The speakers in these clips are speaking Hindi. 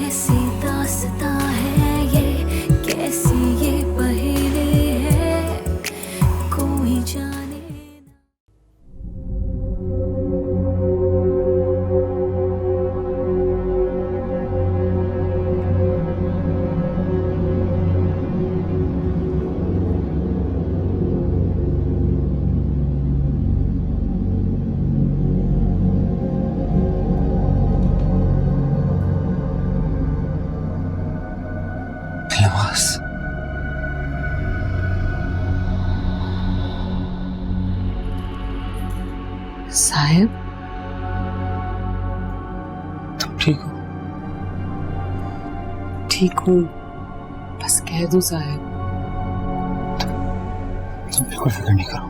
कैसी दास्तां है ये, कैसी ये पहेली है, कोई जाने। साहिब, तुम ठीक हो? ठीक हूँ, बस कह दो साहिब। तुम बिल्कुल फिक्र नहीं करो।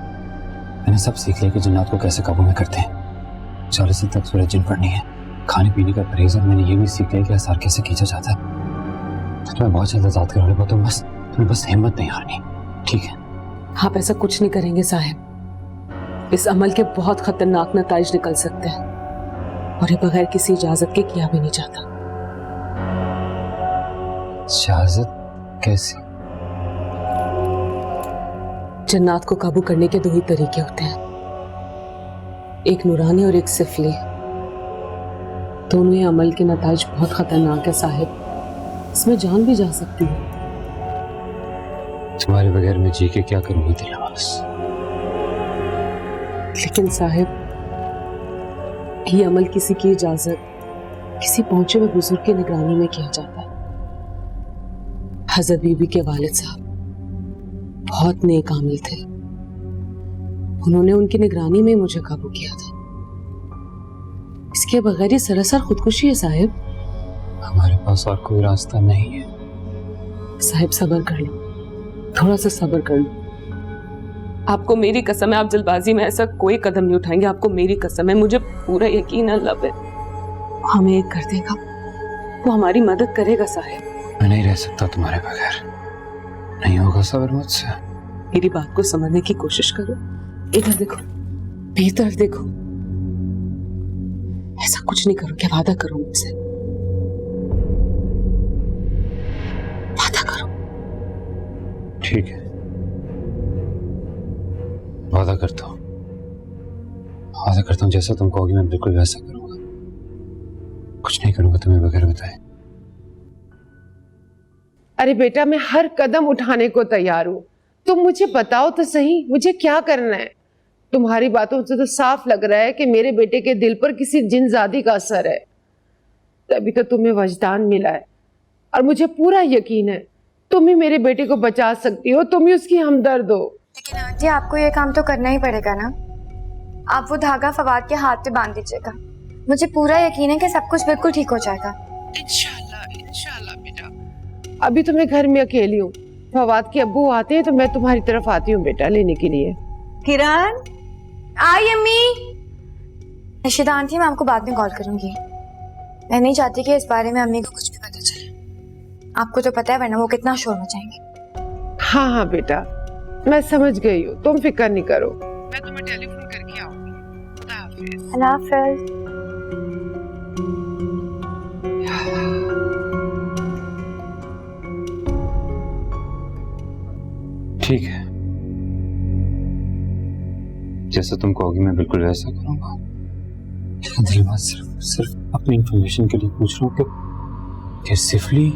मैंने सब सीख लिया कि जिन्नात को कैसे काबू में करते हैं। 40 दिन तक सूरज जिन पड़नी है, खाने पीने का परहेज, और मैंने ये भी सीख लिया कि आसार कैसे खींचा जाता है। तो तुम्हें बहुत जल्द आजाद करा लूंगा। तुम्हें बस हिम्मत नहीं हारनी, ठीक है? आप ऐसा कुछ नहीं करेंगे साहिब। इस अमल के बहुत खतरनाक नताइज निकल सकते हैं और ये बगैर किसी इजाजत के किया भी नहीं जाता। इजाजत कैसे? जन्नात को काबू करने के दो ही तरीके होते हैं, एक नूरानी और एक सिफली। दोनों ही अमल के नताइज बहुत खतरनाक है साहिब, इसमें जान भी जा सकती है। तुम्हारे बगैर मैं जी के क्या करूंगी दिलनवाज? लेकिन साहिब, ये अमल किसी की इजाजत किसी पहुंचे हुए बुजुर्ग की निगरानी में किया जाता है। हजरत बीबी के वालिद साहब बहुत नेक आमिल थे, उन्होंने उनकी निगरानी में मुझे काबू किया था। इसके बगैर ये सरासर खुदकुशी है साहिब। हमारे पास और कोई रास्ता नहीं है। साहिब सब्र कर लो, थोड़ा सा सब्र कर लो। आपको मेरी कसम है, आप जल्दबाजी में ऐसा कोई कदम नहीं उठाएंगे। आपको मेरी कसम है, मुझे पूरा यकीन है अल्लाह पे, हमें एक कर देगा, वो हमारी मदद करेगा साहिब। मैं नहीं रह सकता तुम्हारे बगैर, नहीं होगा सब्र मुझसे। मेरी बात को समझने की कोशिश करो। इधर देखो, भीतर देखो। ऐसा कुछ नहीं करो, क्या वादा करो मुझसे, वादा करो। ठीक है, वादा करता हूँ जैसा तुम कहोगी मैं बिल्कुल वैसा करूंगा। कुछ नहीं करूंगा तुम्हें बगैर बताए। अरे बेटा, मैं हर कदम उठाने को तैयार हूँ। तुम मुझे बताओ तो सही, मुझे क्या करना है? तुम्हारी बातों से तो साफ लग रहा है कि मेरे बेटे के दिल पर किसी जिनजादी का असर है, तभी तो तुम्हें वजदान मिला है। और मुझे पूरा यकीन है तुम ही मेरे बेटे को बचा सकती हो, तुम ही उसकी हमदर्द हो। लेकिन आंटी, आपको ये काम तो करना ही पड़ेगा ना। आप वो धागा फवाद के हाथ पे बांध दीजिएगा। मुझे पूरा यकीन है कि सब कुछ बिल्कुल ठीक हो जाएगा। इंशाल्लाह बेटा। अभी तो मैं घर में अकेली हूँ, फवाद के अब्बू आते हैं तो मैं तुम्हारी तरफ आती हूँ बेटा लेने के लिए। किरण, आई अम्मी। रशीदा आंटी, मैं आपको बाद में कॉल करूंगी। मैं नहीं चाहती कि इस बारे में अम्मी को कुछ भी पता चले। आपको तो पता है वरना वो कितना शोर मचाएंगे। हाँ हाँ बेटा, मैं समझ गई हूँ, तुम फिक्र नहीं करो। मैं तुम्हें टेलीफोन करके आऊंगी। खुदा हाफिज। अल्लाह हाफिज। ठीक है, जैसा तुम कहोगी मैं बिल्कुल वैसा करूंगा। दिलबाज, सिर्फ अपनी इंफॉर्मेशन के लिए पूछ रहा हूँ कि सिफली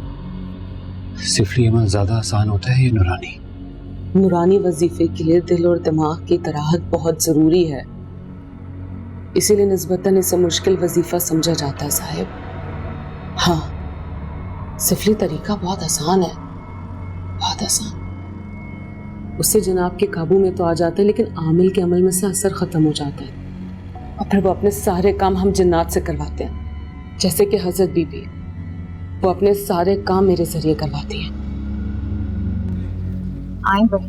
अमल ज्यादा आसान होता है या नूरानी? नूरानी वजीफे के लिए दिल और दिमाग की तराहत बहुत जरूरी है, इसीलिए निस्बतन इसे मुश्किल वजीफा समझा जाता है साहिब। हाँ, सिफली तरीका बहुत आसान है, बहुत आसान। उससे जनाब के काबू में तो आ जाते हैं, लेकिन आमिल के अमल में से असर खत्म हो जाता है और फिर वो अपने सारे काम हम जिन्नात से करवाते हैं। जैसे कि हजरत बीबी, वो अपने सारे काम मेरे जरिए करवाती है। आई बड़ी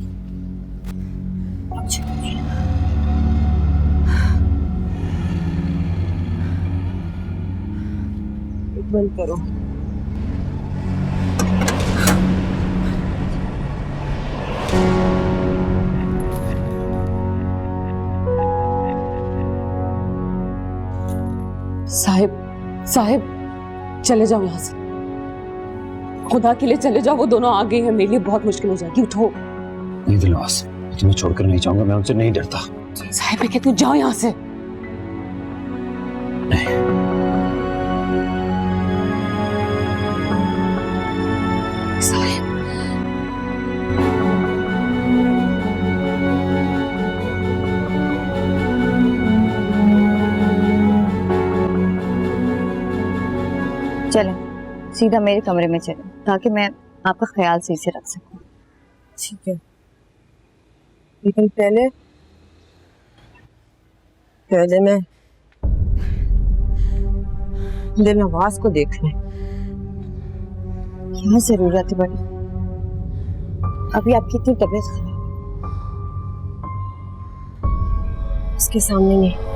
बंद करो। साहिब, साहिब, चले जाओ यहाँ से। खुदा के लिए चले जाओ, वो दोनों आ गए हैं, मेरे लिए बहुत मुश्किल हो जाएगी। उठो। नहीं दिलवास, तुम्हें छोड़कर नहीं जाऊंगा, मैं उनसे नहीं डरता। साहिब मैं कहती हूँ जाओ यहाँ से। नहीं। साहिब चलें, सीधा मेरे कमरे में चलें ताकि मैं आपका ख्याल सही से रख सकूं। ठीक है, लेकिन पहले मैं नवाज को देख लें। क्या जरूरत है बड़ी, अभी आपकी इतनी तबीयत खराब है, उसके सामने नहीं।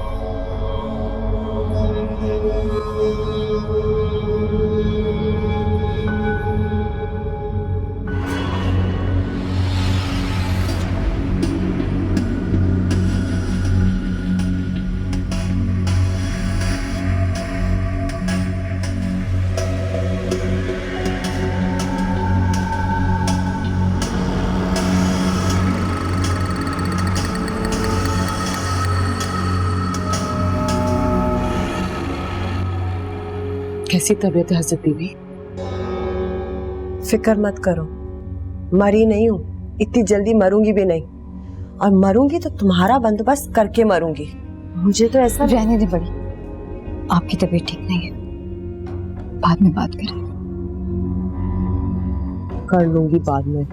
कैसी तबीयत है हज़रत बीवी? फिक्र मत करो, मरी नहीं हूं, इतनी जल्दी मरूंगी भी नहीं, और मरूंगी तो तुम्हारा बंदोबस्त करके मरूंगी। मुझे तो ऐसा रहने दे बड़ी, आपकी तबीयत ठीक नहीं है, बाद में बात करें। कर लूंगी बाद में।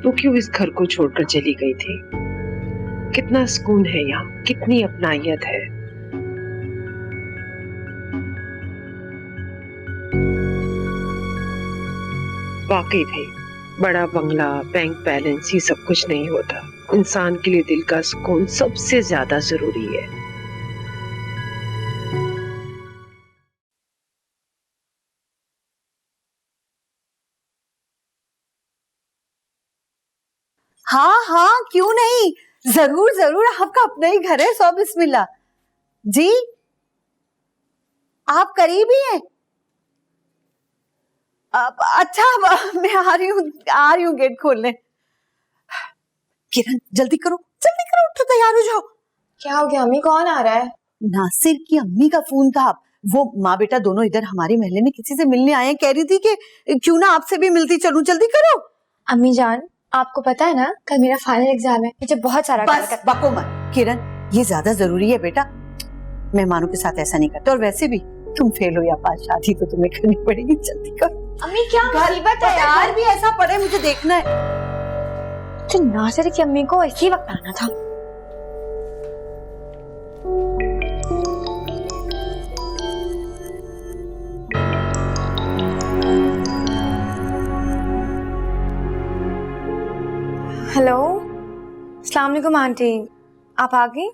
वो क्यों इस घर को छोड़कर चली गई थी? कितना सुकून है यहाँ, कितनी अपनायत है। वाकई भाई, बड़ा बंगला, बैंक बैलेंस, ये सब कुछ नहीं होता। इंसान के लिए दिल का सुकून सबसे ज्यादा जरूरी है। हाँ हाँ, क्यों नहीं, जरूर जरूर, आपका अपना ही घर है। सो बिस्मिल्लाह जी, आप करीब ही हैं? अच्छा, मैं आ रही हूँ गेट खोलने। किरण जल्दी करो, उठो, तैयार हो जाओ। क्या हो गया अम्मी, कौन आ रहा है? नासिर की अम्मी का फोन था। वो माँ बेटा दोनों इधर हमारे महल्ले में किसी से मिलने आए हैं, कह रही थी कि क्यों ना आपसे भी मिलती चलूं। जल्दी करो। अम्मी जान, आपको पता है ना कल मेरा फाइनल एग्जाम है, मुझे बहुत सारा बस बको मत किरण, ये ज्यादा जरूरी है बेटा। मेहमानों के साथ ऐसा नहीं करते, और वैसे भी तुम फेल हो या पास, शादी तो तुम्हें करनी पड़ेगी। जल्दी करो। अम्मी क्या मुसीबत है यार, भी ऐसा पड़े, मुझे देखना है। तो नासिर की अम्मी को इसी वक्त आना था। हेलो, अस्सलाम वालेकुम आंटी, आप आ गई?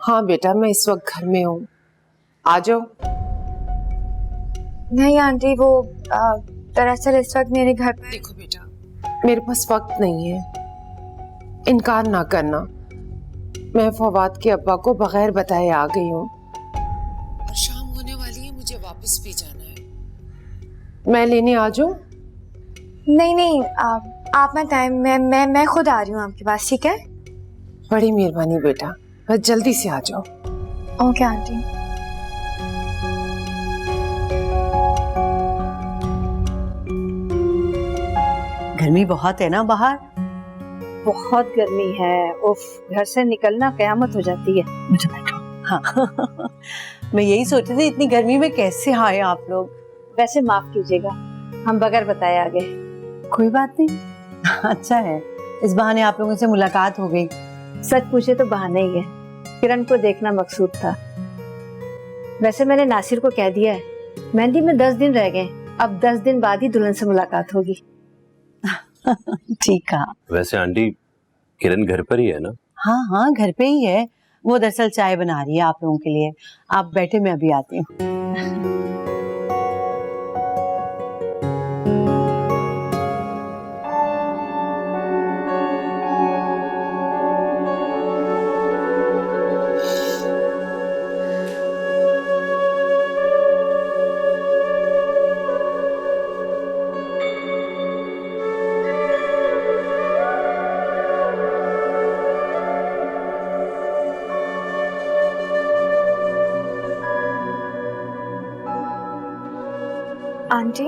हाँ बेटा, मैं इस वक्त घर में हूँ, आ जाओ। नहीं आंटी, वो दरअसल इस वक्त मेरे घर पर। देखो बेटा, मेरे पास वक्त नहीं है, इनकार ना करना। मैं फवाद के अब्बा को बगैर बताए आ गई हूँ, और शाम होने वाली है, मुझे वापस भी जाना है। मैं लेने आ जाऊँ? नहीं, आप मैं टाइम मैं खुद आ रही हूँ आपके पास, ठीक है? बड़ी मेहरबानी बेटा, बस जल्दी से आ जाओ। Okay aunty. गर्मी बहुत है ना बाहर। बहुत गर्मी है, उफ, घर से निकलना कयामत हो जाती है। मुझे बैठो। हाँ मैं यही सोच रही थी इतनी गर्मी में कैसे आए आप लोग। वैसे माफ कीजिएगा, हम बगैर बताए आ गए। कोई बात नहीं, अच्छा है, इस बहाने आप लोगों से मुलाकात हो गई। सच पूछे तो बहाना ही है, किरण को देखना मकसूद था। वैसे मैंने नासिर को कह दिया है, मेहंदी में 10 दिन रह गए, अब 10 दिन बाद ही दुल्हन से मुलाकात होगी। ठीक कहा। वैसे आंटी किरण घर पर ही है ना? हाँ हाँ घर पे ही है, वो दरअसल चाय बना रही है आप लोगों के लिए। आप बैठे, मैं अभी आती हूँ। आंटी,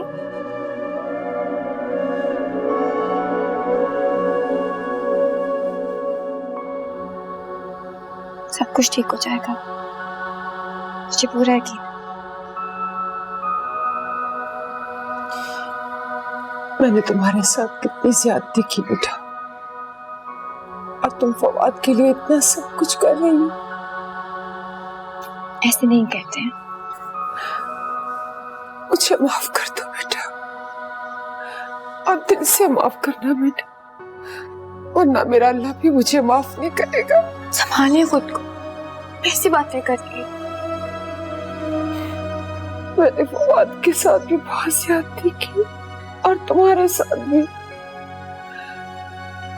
सब कुछ ठीक हो जाएगा, मुझे पूरा यकीन। मैंने तुम्हारे साथ कितनी ज्यादती की बेटा, और तुम फवाद के लिए इतना सब कुछ कर रही हो। ऐसे नहीं कहते हैं। मुझे माफ कर दो बेटा, और दिल से माफ करना बेटा, वरना मेरा अल्लाह भी मुझे माफ नहीं करेगा। संभालिए खुद को, ऐसी बातें करके। मैंने फवाद के साथ भी बहुत ज्यादती की, और तुम्हारे साथ भी,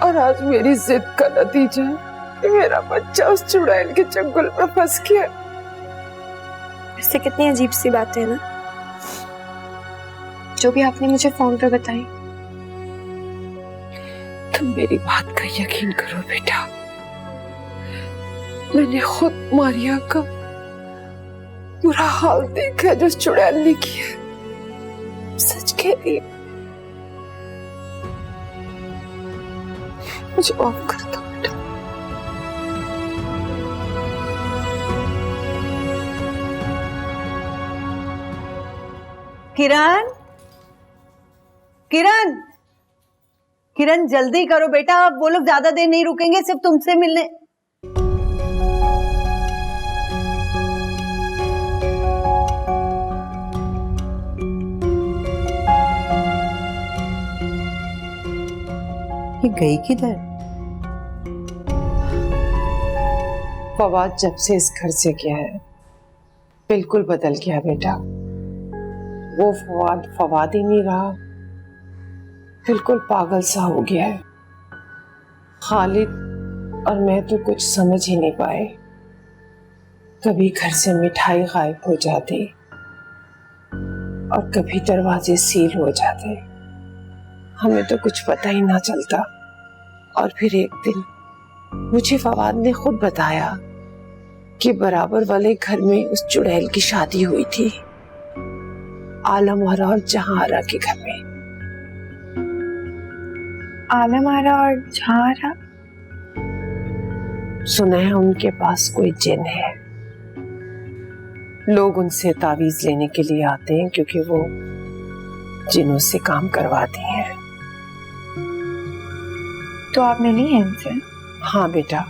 और आज मेरी जिद का नतीजा है कि मेरा बच्चा उस चुड़ैल के चंगुल में फंस गया। इससे कितनी अजीब सी बातें हैं ना, जो भी आपने मुझे फोन पे बताई। तुम मेरी बात का यकीन करो बेटा, मैंने खुद मारिया का बुरा हाल देखा जो चुड़ैल ने किया। सच कह रही, मुझे माफ कर दो बेटा। किरण, किरण, किरण जल्दी करो बेटा, अब वो लोग ज्यादा देर नहीं रुकेंगे सिर्फ तुमसे मिलने। ये गई किधर? फवाद जब से इस घर से गया है बिल्कुल बदल गया बेटा। वो फवाद फवाद ही नहीं रहा, बिल्कुल पागल सा हो गया है। खालिद और मैं तो कुछ समझ ही नहीं पाए, कभी घर से मिठाई गायब हो जाती और कभी दरवाजे सील हो जाते, हमें तो कुछ पता ही ना चलता। और फिर एक दिन मुझे फवाद ने खुद बताया कि बराबर वाले घर में उस चुड़ैल की शादी हुई थी, आलम आरा और जहां आरा के घर में। आलम आरा और जहां आरा? सुना है उनके पास कोई जिन है, लोग उनसे तावीज लेने के लिए आते हैं क्योंकि वो जिनों से काम करवाती हैं। तो आप मिली हैं इनसे? हाँ बेटा,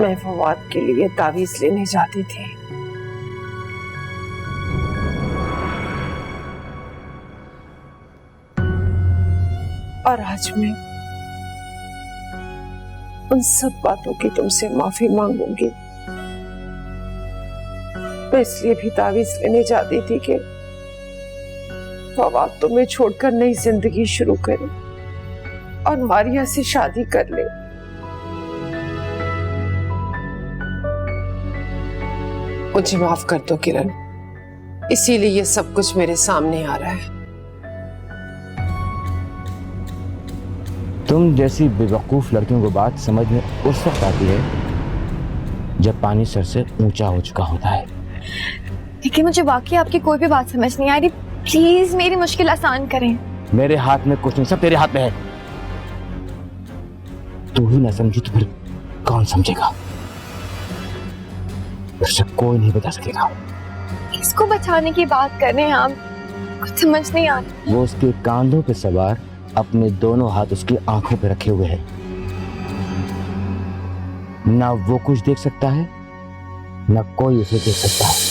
मैं फवाद के लिए तावीज लेने जाती थी। और आज मैं उन सब बातों की तुमसे माफी मांगूंगी। मैं इसलिए भी तावीज लेने जाती थी कि फवाद तुम्हें छोड़कर नई जिंदगी शुरू करे और मारिया से शादी कर ले। मुझे माफ कर दो किरण, इसीलिए ये सब कुछ मेरे सामने आ रहा है। तुम जैसी बेवकूफ लड़कियों को बात समझ में उस वक्त आती है जब पानी सर से ऊंचा हो चुका होता है। लेकिन मुझे वाकई आपकी कोई भी बात समझ नहीं आ रही, प्लीज मेरी मुश्किल आसान करें। मेरे हाथ में कुछ नहीं, सब तेरे हाथ में है। तू ही ना समझी तो फिर कौन समझेगा? उससे कोई नहीं बचा सकेगा। किसको बचाने की बात कर रहे हैं आप? कुछ समझ नहीं आ रहा। वो उसके कांधों पे सवार अपने दोनों हाथ उसकी आंखों पे रखे हुए है। ना वो कुछ देख सकता है, ना कोई उसे देख सकता है।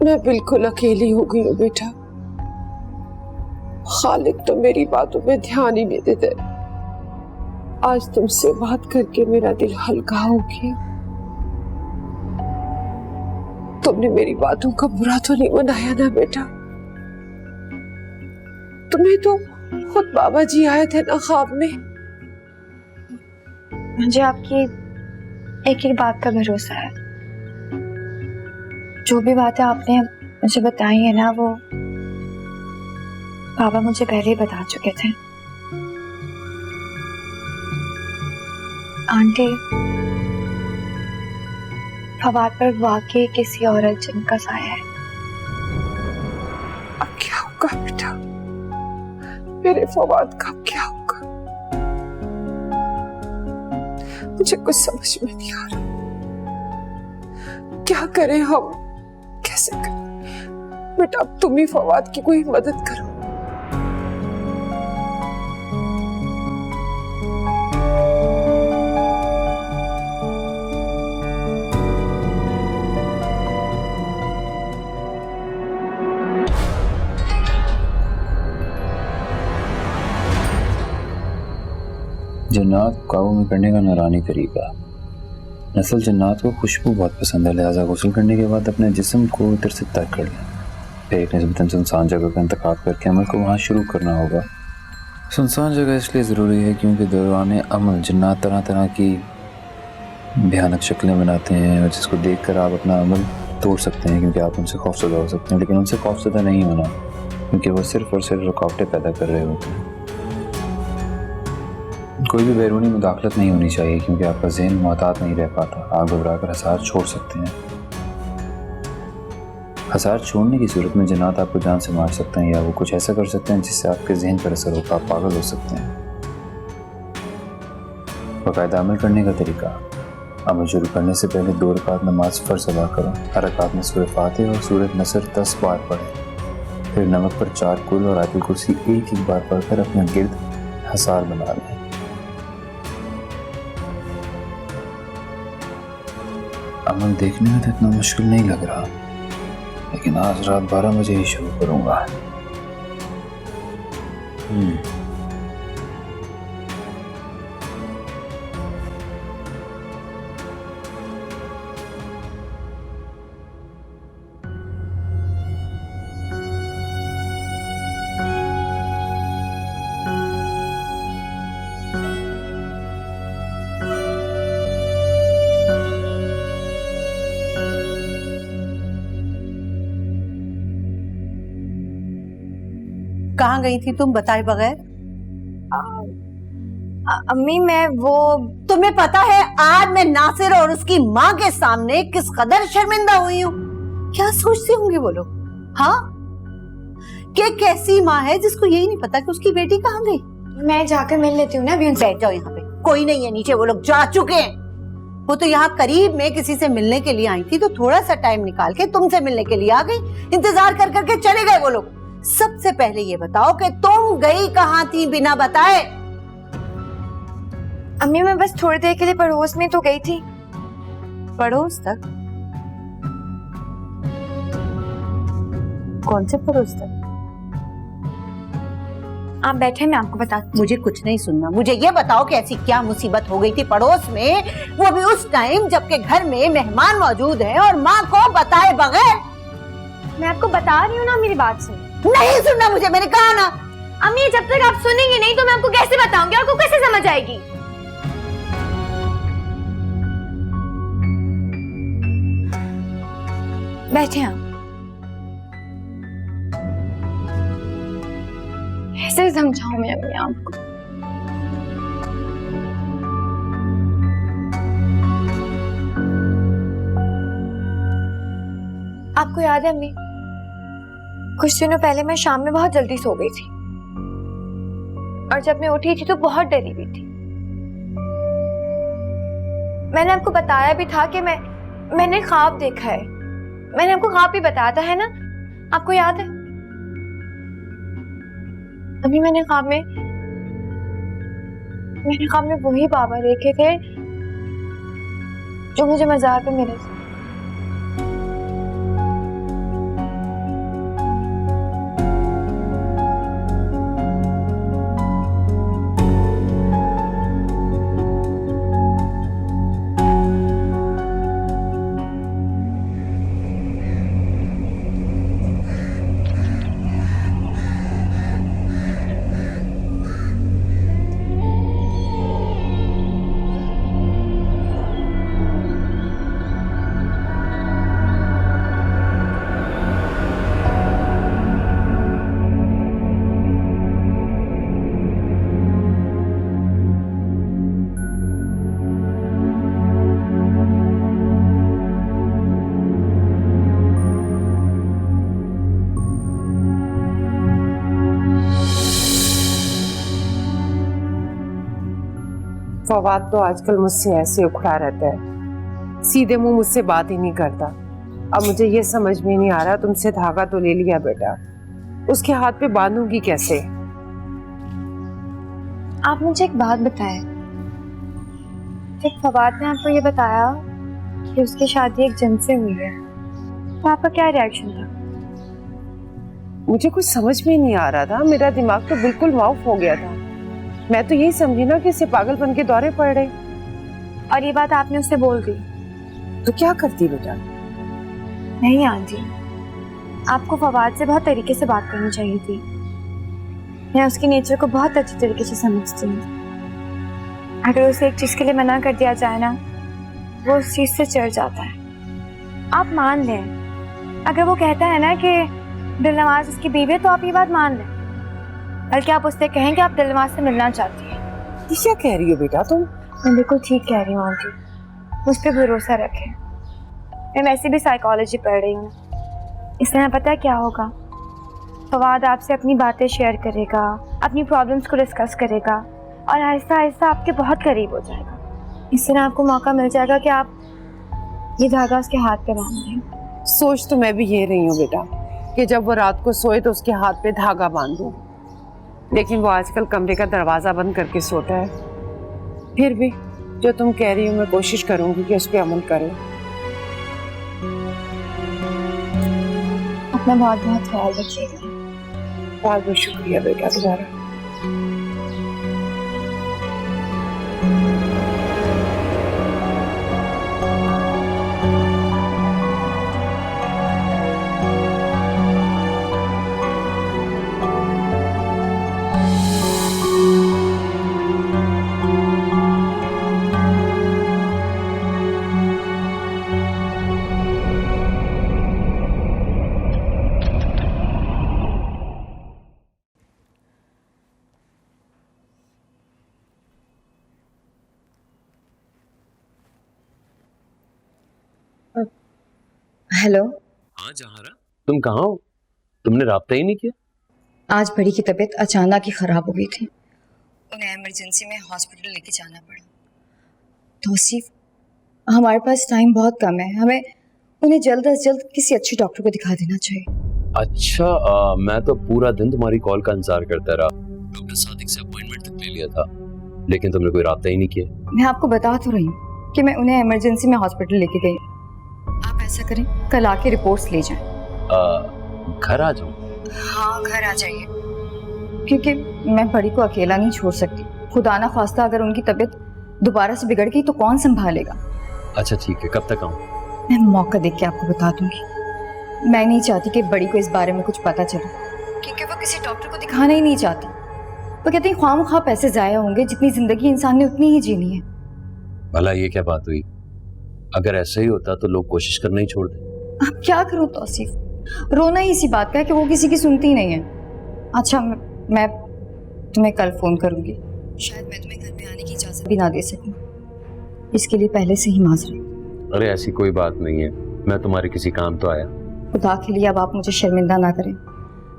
मैं बिल्कुल अकेली हो गई हूँ बेटा। खालिक तो मेरी बातों पे ध्यान ही नहीं देते। आज तुमसे बात करके मेरा दिल हल्का हो गया। तुमने मेरी बातों का बुरा तो नहीं मनाया ना बेटा? तुम्हें तो खुद बाबा जी आए थे ना ख्वाब में। मुझे आपकी एक एक बात का भरोसा है। जो भी बातें आपने मुझे बताई है ना, वो बाबा मुझे पहले ही बता चुके थे। आंटी, फवाद पर वाकई किसी औरत जिन का साया है। अब क्या होगा बेटा? मेरे फवाद का क्या होगा? मुझे कुछ समझ में नहीं आ रहा। क्या करें हम? कैसे करें? बेटा अब तुम ही फवाद की कोई मदद करो। जन्नात को काबू में करने का नूरानी तरीका। नस्ल जन्नात को खुशबू बहुत पसंद है, लिहाजा गुस्ल करने के बाद अपने जिस्म को इधर से तर्क कर लें। फिर एक निस्बतन सुनसान जगह का इंतखाब करके अमल को वहाँ शुरू करना होगा। सुनसान जगह इसलिए ज़रूरी है क्योंकि दौरान अमल जन्नात तरह तरह की भयानक शक्लें बनाते हैं, जिसको देख कर आप अपना अमल तोड़ सकते हैं, क्योंकि आप उनसे खौफज़दा हो सकते हैं। लेकिन उनसे खौफज़दा नहीं होना, क्योंकि वो सिर्फ और सिर्फ रुकावटें पैदा कर रहे होते हैं। कोई भी बैरूनी मुदाखलत नहीं होनी चाहिए, क्योंकि आपका ज़हन मुहतात नहीं रह पाता। आप घबरा कर हसार छोड़ सकते हैं। हसार छोड़ने की सूरत में जन्नात आपको जान से मार सकते हैं, या वो कुछ ऐसा कर सकते हैं जिससे आपके जहन पर असर होगा, आप पागल हो सकते हैं। बाकायदा अमल करने का तरीका। अमल शुरू करने से पहले 2 रकात नमाज फ़र्ज़ अदा करो। हर रकात में सूरह फातिहा और सूरह नसर 10 बार पढ़ें। फिर नमक पर 4 कुल और आयतुल कुर्सी एक बार पढ़कर अपने गिर्द हसार बना लें। अमल देखने में तो इतना मुश्किल नहीं लग रहा, लेकिन आज रात 12 बजे ही शुरू करूंगा। कहाँ गई थी तुम बताए बगैर? अम्मी मैं वो, तुम्हें पता है आज मैं नासिर और उसकी माँ के सामने किस कदर शर्मिंदा हुई हूँ? क्या सोचते होंगे वो लोग? हाँ, कि कैसी माँ है जिसको यही नहीं पता कि उसकी बेटी कहाँ गई? मैं जाकर मिल लेती हूँ ना अभी उनसे। बैठ जाओ यहाँ पे, कोई नहीं है नीचे, वो लोग जा चुके हैं। वो तो यहाँ करीब में किसी से मिलने के लिए आई थी, तो थोड़ा सा टाइम निकाल के तुमसे मिलने के लिए आ गई। इंतजार कर करके चले गए वो लोग। सबसे पहले ये बताओ कि तुम गई कहाँ थी बिना बताए? अम्मी मैं बस थोड़ी देर के लिए पड़ोस में तो गई थी। पड़ोस तक? कौन से पड़ोस तक? आप बैठे, मैं आपको बताती हूँ। मुझे कुछ नहीं सुनना, मुझे ये बताओ कि ऐसी क्या मुसीबत हो गई थी पड़ोस में, वो भी उस टाइम जबकि घर में मेहमान मौजूद हैं और माँ को बताए बगैर? मैं आपको बता रही हूँ ना, मेरी बात सुन। नहीं सुनना मुझे, मैंने कहा ना। अम्मी जब तक आप सुनेंगी नहीं तो मैं आपको कैसे बताऊंगी, आपको कैसे समझ आएगी? बैठे आप। कैसे समझाऊं मैं अम्मी आपको? आपको याद है अम्मी, कुछ दिनों पहले मैं शाम में बहुत जल्दी सो गई थी और जब मैं उठी थी तो बहुत डरी हुई थी। मैंने आपको बताया भी था कि मैंने ख्वाब देखा है। मैंने आपको ख्वाब भी बताया था, है ना? आपको याद है? अभी मैंने ख्वाब में वही बाबा देखे थे जो मुझे मजार पे मिले थे। फवाद तो आजकल मुझसे ऐसे उखड़ा रहता है, सीधे मुंह मुझसे बात ही नहीं करता। अब मुझे ये समझ में नहीं आ रहा, तुमसे धागा तो ले लिया बेटा, उसके हाथ पे बांधूंगी कैसे? आप मुझे एक बात बताएं, जब फवाद ने आपको ये बताया कि उसकी शादी एक जन से हुई है तो आपका क्या रिएक्शन था? मुझे कुछ समझ में नहीं आ रहा था, मेरा दिमाग तो बिल्कुल माउफ हो गया था। मैं तो यही समझी ना कि इसे पागलपन के दौरे पड़ रहे। और ये बात आपने उससे बोल दी तो क्या करती बेटा? नहीं आंटी, आपको फवाद से बहुत तरीके से बात करनी चाहिए थी। मैं उसके नेचर को बहुत अच्छी तरीके से समझती हूँ। अगर उसे एक चीज के लिए मना कर दिया जाए ना, वो उस चीज से चिढ़ जाता है। आप मान लें, अगर वो कहता है ना कि दिलनवाज उसकी बीवी है तो आप ये बात मान लें, बल्कि आप उससे कहें कि आप दिलनवाज से मिलना चाहती हैं। क्या कह रही हो बेटा तुम? मैं बिल्कुल ठीक कह रही हूँ आंटी, मुझ पर भरोसा रखें। मैं वैसे भी साइकोलॉजी पढ़ रही हूँ, इसलिए पता है क्या होगा। फवाद आपसे अपनी बातें शेयर करेगा, अपनी प्रॉब्लम्स को डिस्कस करेगा और आहिस्ता आहिस्ता आपके बहुत करीब हो जाएगा। इससे ना आपको मौका मिल जाएगा कि आप ये धागा उसके हाथ पे बांध दें। सोच तो मैं भी ये रही हूँ बेटा कि जब वो रात को सोए तो उसके हाथ पे धागा बांध दूं, लेकिन वो आजकल कमरे का दरवाजा बंद करके सोता है। फिर भी जो तुम कह रही हो मैं कोशिश करूंगी कि उस पर अमल करूं। अपना बहुत बहुत ख्याल रखिएगा। बहुत बहुत शुक्रिया बेटा तुम्हारा। हेलो। हाँ जहारा, तुम कहाँ हो? तुमने राब्ता ही नहीं किया। आज बड़ी की तबीयत अचानक ही खराब हो गई थी, उन्हें इमरजेंसी में हॉस्पिटल लेके जाना पड़ा। तौसीफ, हमारे पास टाइम बहुत कम है, हमें उन्हें जल्द से जल्द किसी अच्छे डॉक्टर को दिखा देना चाहिए। अच्छा, मैं तो पूरा दिन तुम्हारी कॉल का इंतजार करता रहा। डॉक्टर सादिक से अपॉइंटमेंट तक ले लिया था, लेकिन तुमने कोई राब्ता ही नहीं किया। मैं आपको बता तो रही हूँ कि मैं उन्हें इमरजेंसी में हॉस्पिटल लेके गई। आप ऐसा करें, कल आके रिपोर्ट्स ले जाएं। घर आ जाऊं? हाँ, घर आ जाइए, क्योंकि मैं बड़ी को अकेला नहीं छोड़ सकती। खुदा ना खास्ता अगर उनकी तबीयत दोबारा से बिगड़ गई तो कौन संभालेगा। अच्छा ठीक है, कब तक आऊं? मैं मौका देख के आपको बता दूंगी। मैं नहीं चाहती कि बड़ी को इस बारे में कुछ पता चले, क्योंकि वो किसी डॉक्टर को दिखाना ही नहीं चाहती। वो कहते हैं ख्वाम-ख्वाह पैसे जाया होंगे, जितनी जिंदगी इंसान ने उतनी ही जीनी है। भला ये क्या बात हुई? अगर ऐसा ही होता तो लोग कोशिश करना ही छोड़ दें। अब क्या करूं तौसीफ, रोना ही इसी बात का है कि वो किसी की सुनती नहीं है। अच्छा, मैं तुम्हें कल फोन करूंगी। शायद मैं तुम्हें घर में आने की इजाजत भी ना दे सकूं, इसके लिए पहले से ही माजरत। अरे ऐसी कोई बात नहीं है, मैं तुम्हारे किसी काम तो आया। खुदा के लिए अब आप मुझे शर्मिंदा ना करें।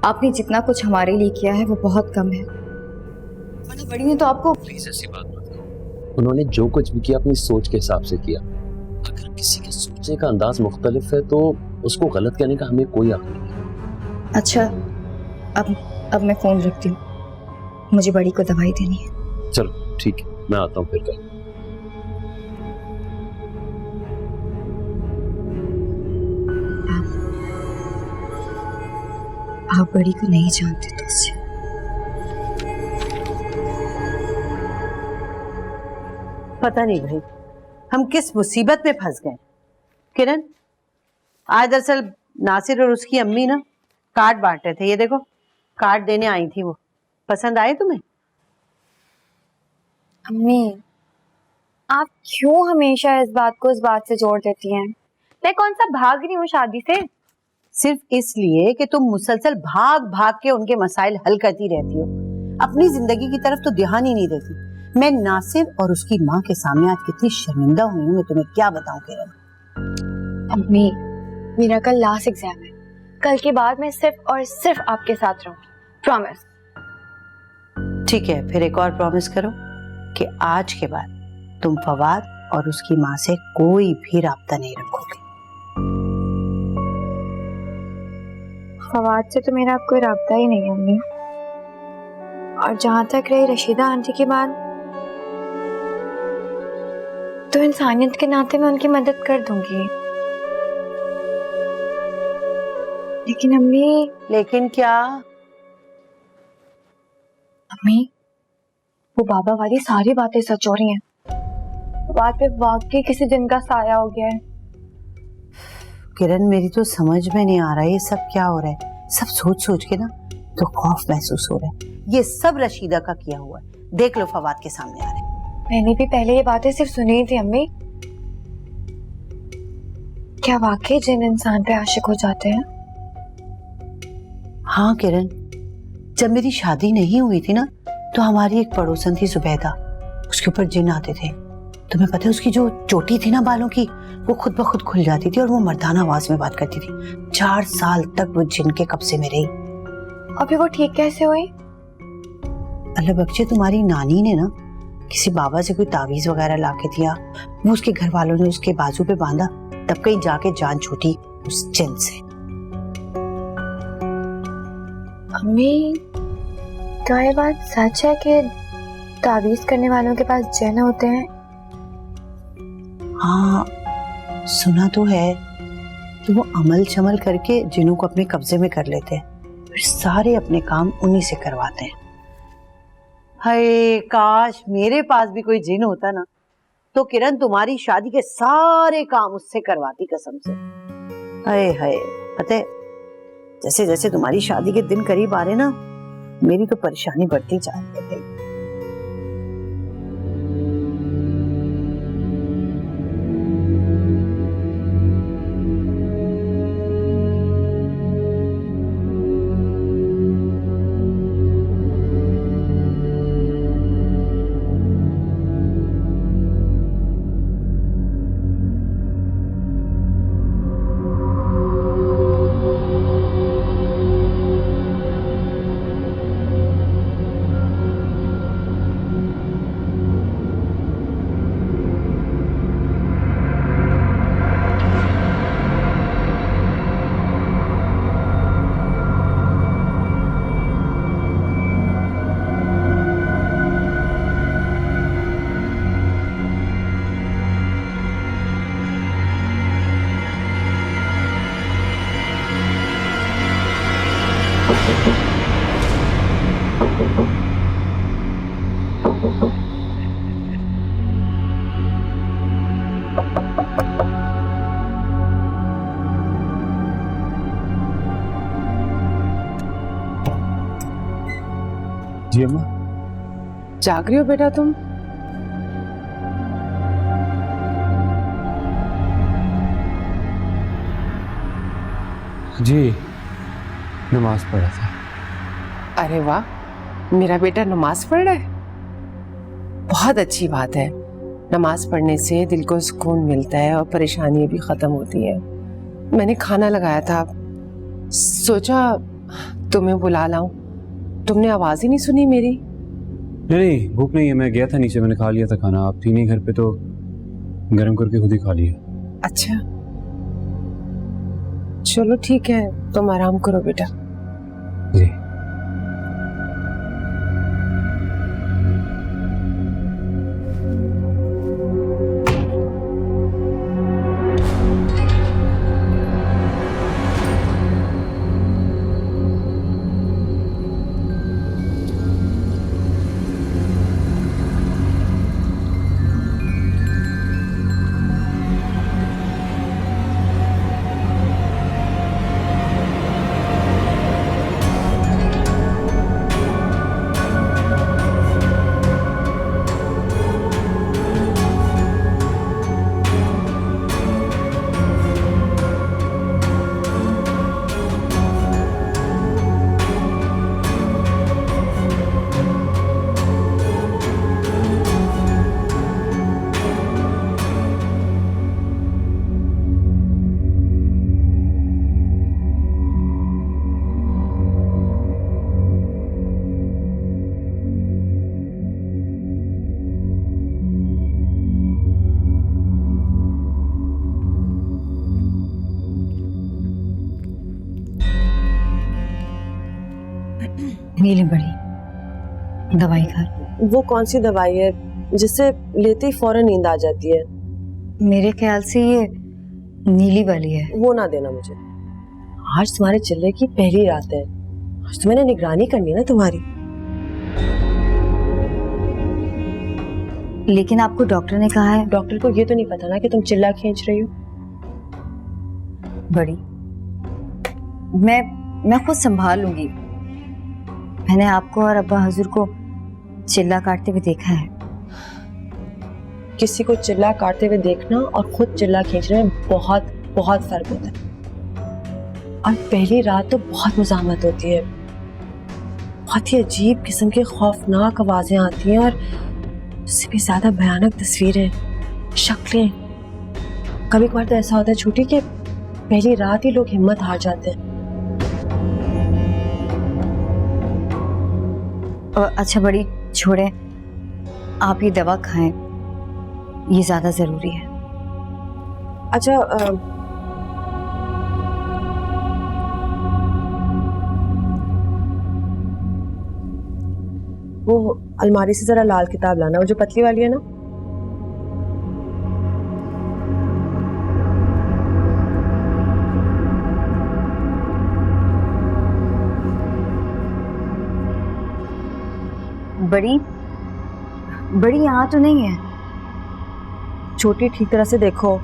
आपने जितना कुछ हमारे लिए किया है वो बहुत कम है, वरना बड़ी ने तो आपको। प्लीज ऐसी बात मत करो। उन्होंने जो कुछ भी किया अपनी सोच के हिसाब से किया। अगर किसी के सोचने का अंदाज मुख्तलिफ है तो उसको गलत कहने का हमें कोई हक नहीं है। अच्छा, अब मैं फोन रखती हूँ, मुझे बड़ी को दवाई देनी है। चलो ठीक है, मैं आता हूँ फिर कल। आप बड़ी को नहीं जानते तो उससे। पता नहीं भाई हम किस मुसीबत में फंस गए। किरण, आज दरअसल नासिर और उसकी अम्मी ना कार्ड बांट रहे थे। ये देखो कार्ड देने आई थी वो। पसंद आए तुम्हें? अम्मी, आप क्यों हमेशा इस बात को इस बात से जोड़ देती हैं? मैं कौन सा भाग रही हूँ शादी से? सिर्फ इसलिए कि तुम मुसलसल भाग भाग के उनके मसाइल हल करती रहती हो, अपनी जिंदगी की तरफ तो ध्यान ही नहीं देती। मैं नासिर और उसकी माँ के सामने आज कितनी शर्मिंदा हुई हूँ, मैं तुम्हें क्या बताऊं किरण। अम्मी, मेरा कल लास्ट एग्जाम है। कल के बाद मैं सिर्फ और सिर्फ आपके साथ रहूंगी, प्रॉमिस। ठीक है, फिर एक और प्रॉमिस करो कि आज के बाद तुम फवाद और उसकी माँ से कोई भी राब्ता नहीं रखोगे। फवाद से तो मेरा अब कोई राब्ता ही नहीं है अम्मी। और जहां तक रही रशीदा आंटी की बात, तो इंसानियत के नाते मैं उनकी मदद कर दूंगी। लेकिन अम्मी। लेकिन क्या? अम्मी, वो बाबा वाली सारी बातें सच हो रही हैं। बात पे वाकई किसी दिन का साया हो गया है। किरण, मेरी तो समझ में नहीं आ रहा है ये सब क्या हो रहा है। सब सोच सोच के ना तो खौफ महसूस हो रहा है। ये सब रशीदा का किया हुआ है। देख लो फवाद के सामने आ रहे हैं। मैंने भी पहले ये बातें सिर्फ सुनी ही थी अम्मी। क्या वाकई जिन इंसान पे आशिक हो जाते हैं? हाँ किरण, जब मेरी शादी नहीं हुई थी ना तो हमारी एक पड़ोसन थी जुबैदा, उसके ऊपर जिन आते थे। तुम्हें पता है उसकी जो चोटी थी ना बालों की, वो खुद ब खुद खुल जाती थी और वो मर्दाना आवाज में बात करती थी। 4 साल तक वो जिन के कब्जे में रही। और फिर वो ठीक कैसे हुई? अल्लाह बख्शे, तुम्हारी नानी ने ना किसी बाबा से कोई तावीज वगैरह ला के दिया, वो उसके घर वालों ने उसके बाजू पे बांधा, तब कहीं जाके जान छूटी उस जिन से। अम्मी, क्या ये बात सच है कि तावीज करने वालों के पास जिन होते हैं? हाँ, सुना तो है कि वो अमल शमल करके जिनों को अपने कब्जे में कर लेते हैं, फिर सारे अपने काम उन्हीं से करवाते हैं। हाय काश मेरे पास भी कोई जिन होता ना, तो किरण तुम्हारी शादी के सारे काम उससे करवाती कसम से। हाय हाय, पता है जैसे जैसे तुम्हारी शादी के दिन करीब आ रहे ना, मेरी तो परेशानी बढ़ती जा रही है। जी अम्मा। जाग रही हो बेटा तुम? जी, नमाज पढ़ा था। अरे वाह, मेरा बेटा नमाज पढ़ रहा है। बहुत अच्छी बात है। नमाज पढ़ने से दिल को सुकून मिलता है और परेशानियां भी खत्म होती है। मैंने खाना लगाया था, सोचा तुम्हें बुला लाऊं, तुमने आवाज ही नहीं सुनी मेरी। नहीं भूख नहीं है, मैं गया था नीचे, मैंने खा लिया था खाना। आप थी नहीं घर पे तो गर्म करके खुद ही खा लिया। अच्छा चलो ठीक है, तुम आराम करो बेटा। जी। नीली बड़ी दवाई खा। वो कौन सी दवाई है जिससे लेते ही फौरन नींद आ जाती है? मेरे ख्याल से ये नीली वाली है। वो ना देना मुझे। आज तुम्हारे चिल्ले की पहली रात है, आज तो मैंने निगरानी करनी है ना तुम्हारी। लेकिन आपको डॉक्टर ने कहा है। डॉक्टर को ये तो नहीं पता ना कि तुम चिल्ला खींच रही हो। बड़ी मैं खुद संभाल लूंगी। मैंने आपको और अब्बा हुजूर को चिल्ला काटते हुए देखा है। किसी को चिल्ला काटते हुए देखना और खुद चिल्ला खींचने में बहुत बहुत फर्क होता है। और पहली रात तो बहुत मुज़ाहमत होती है, बहुत ही अजीब किस्म की खौफनाक आवाजें आती हैं और उससे भी ज्यादा भयानक तस्वीरें, शक्लें। कभी कभार तो ऐसा होता है छोटी कि पहली रात ही लोग हिम्मत हार जाते हैं। अच्छा बड़ी छोड़े, आप ये दवा खाएं, ये ज्यादा जरूरी है। अच्छा वो अलमारी से जरा लाल किताब लाना, वो जो पतली वाली है ना। बड़ी यहाँ तो नहीं है। छोटी ठीक तरह से देखो।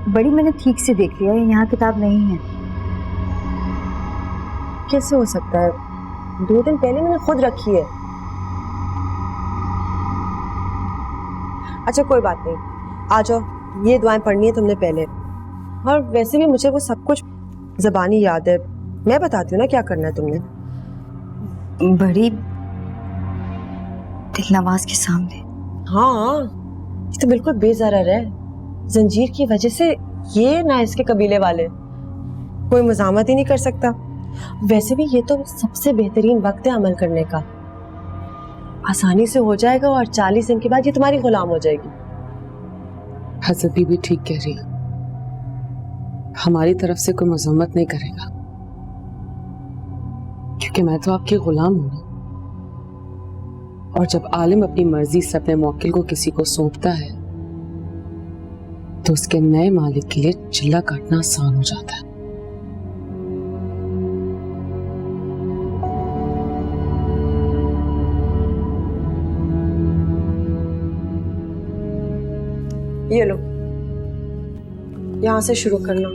बड़ी मैंने ठीक से देख लिया है, यहाँ किताब नहीं है। कैसे हो सकता है? 2 दिन पहले मैंने खुद रखी है। अच्छा कोई बात नहीं, आ जाओ, ये दुआएं पढ़नी है तुमने पहले। और वैसे भी मुझे वो सब कुछ ज़बानी याद है, मैं बताती हूँ ना क्या करना है तुमने। बड़ी दिलनवाज के सामने। हाँ ये तो बिल्कुल बेज़रर है। जंजीर की वजह से ये ना इसके कबीले वाले कोई मुज़ाहमत ही नहीं कर सकता। वैसे भी ये तो सबसे बेहतरीन वक्त है अमल करने का, आसानी से हो जाएगा और 40 दिन के बाद ये तुम्हारी गुलाम हो जाएगी। हज़रत बीबी ठीक कह रही है, हमारी तरफ से कोई मज़म्मत नहीं करेगा, क्योंकि मैं तो आपकी गुलाम हूं ना। और जब आलिम अपनी मर्जी से अपने मौकिल को किसी को सौंपता है तो उसके नए मालिक के लिए चिल्ला काटना आसान हो जाता है। ये लो, यहां से शुरू करना।